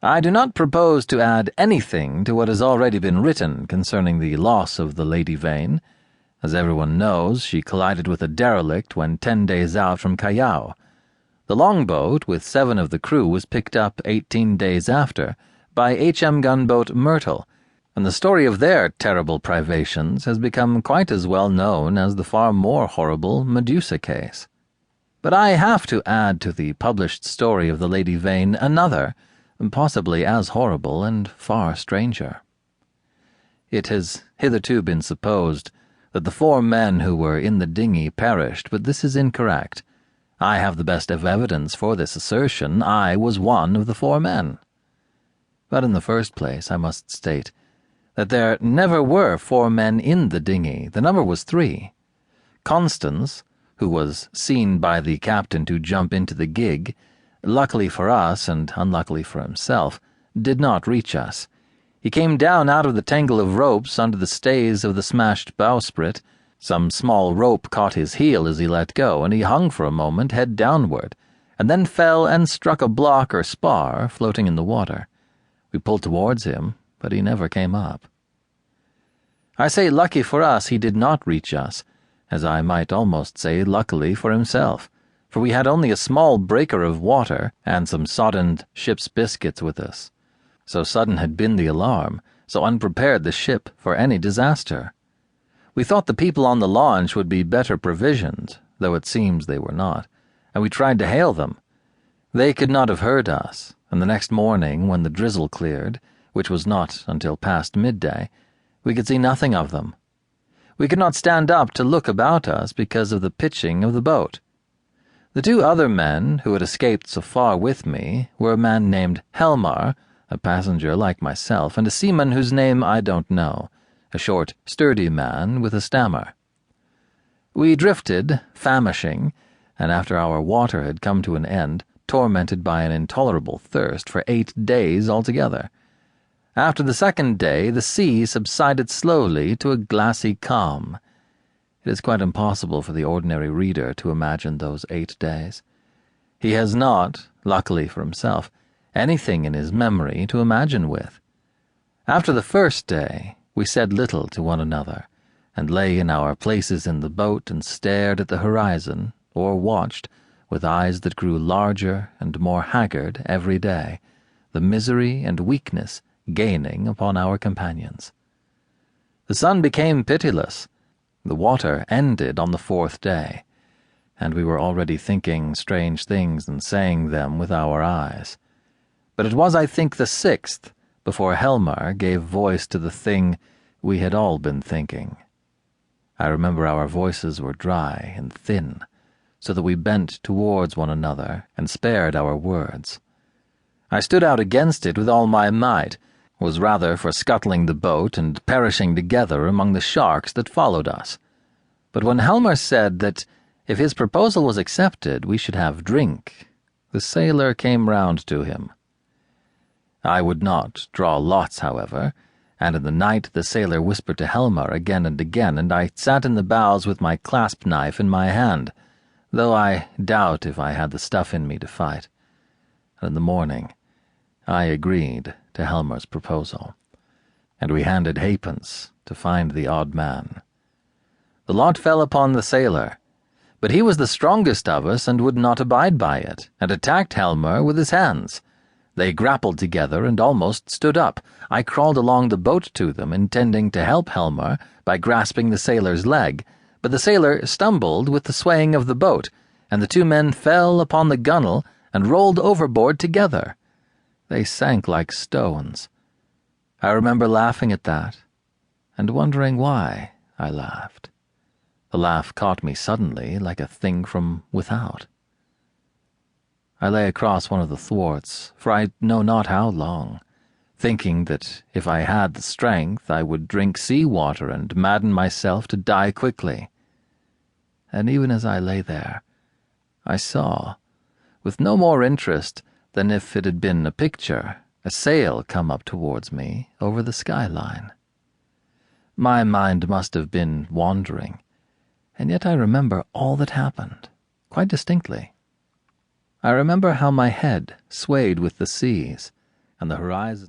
I do not propose to add anything to what has already been written concerning the loss of the Lady Vane. As everyone knows, she collided with a derelict when 10 days out from Callao. The longboat with 7 of the crew was picked up 18 days after by HM gunboat Myrtle, and the story of their terrible privations has become quite as well known as the far more horrible Medusa case. But I have to add to the published story of the Lady Vane another, possibly as horrible and far stranger. It has hitherto been supposed that the 4 men who were in the dinghy perished, but this is incorrect. I have the best of evidence for this assertion. I was one of the 4 men. But in the first place, I must state that there never were 4 men in the dinghy. The number was 3. Constance, who was seen by the captain to jump into the gig, luckily for us and unluckily for himself, did not reach us. He came down out of the tangle of ropes under the stays of the smashed bowsprit. Some small rope caught his heel as he let go, and he hung for a moment head downward, and then fell and struck a block or spar floating in the water. We pulled towards him, but he never came up. I say lucky for us he did not reach us, as I might almost say luckily for himself, for we had only a small breaker of water and some soddened ship's biscuits with us. So sudden had been the alarm, so unprepared the ship for any disaster. We thought the people on the launch would be better provisioned, though it seems they were not, and we tried to hail them. They could not have heard us, and the next morning, when the drizzle cleared, which was not until past midday, we could see nothing of them. We could not stand up to look about us because of the pitching of the boat. The 2 other men who had escaped so far with me were a man named Helmar, a passenger like myself, and a seaman whose name I don't know, a short, sturdy man with a stammer. We drifted, famishing, and after our water had come to an end, tormented by an intolerable thirst for 8 days altogether. After the 2nd day, the sea subsided slowly to a glassy calm. It is quite impossible for the ordinary reader to imagine those 8 days. He has not, luckily for himself, anything in his memory to imagine with. After the 1st day, we said little to one another, and lay in our places in the boat and stared at the horizon, or watched, with eyes that grew larger and more haggard every day, the misery and weakness gaining upon our companions. The sun became pitiless. The water ended on the 4th day, and we were already thinking strange things and saying them with our eyes. But it was, I think, the 6th before Helmar gave voice to the thing we had all been thinking. I remember our voices were dry and thin, so that we bent towards one another and spared our words. I stood out against it with all my might, was rather for scuttling the boat and perishing together among the sharks that followed us. But when Helmar said that if his proposal was accepted we should have drink, the sailor came round to him. I would not draw lots, however, and in the night the sailor whispered to Helmar again and again, and I sat in the bows with my clasp-knife in my hand, though I doubt if I had the stuff in me to fight. And in the morning I agreed to Helmar's proposal, and we handed halfpence to find the odd man. The lot fell upon the sailor, but he was the strongest of us and would not abide by it, and attacked Helmar with his hands. They grappled together and almost stood up. I crawled along the boat to them, intending to help Helmar by grasping the sailor's leg, but the sailor stumbled with the swaying of the boat, and the 2 men fell upon the gunwale and rolled overboard together. They sank like stones. I remember laughing at that, and wondering why I laughed. The laugh caught me suddenly like a thing from without. I lay across one of the thwarts, for I know not how long, thinking that if I had the strength I would drink sea-water and madden myself to die quickly. And even as I lay there, I saw, with no more interest than if it had been a picture, a sail come up towards me over the skyline. My mind must have been wandering, and yet I remember all that happened, quite distinctly. I remember how my head swayed with the seas, and the horizon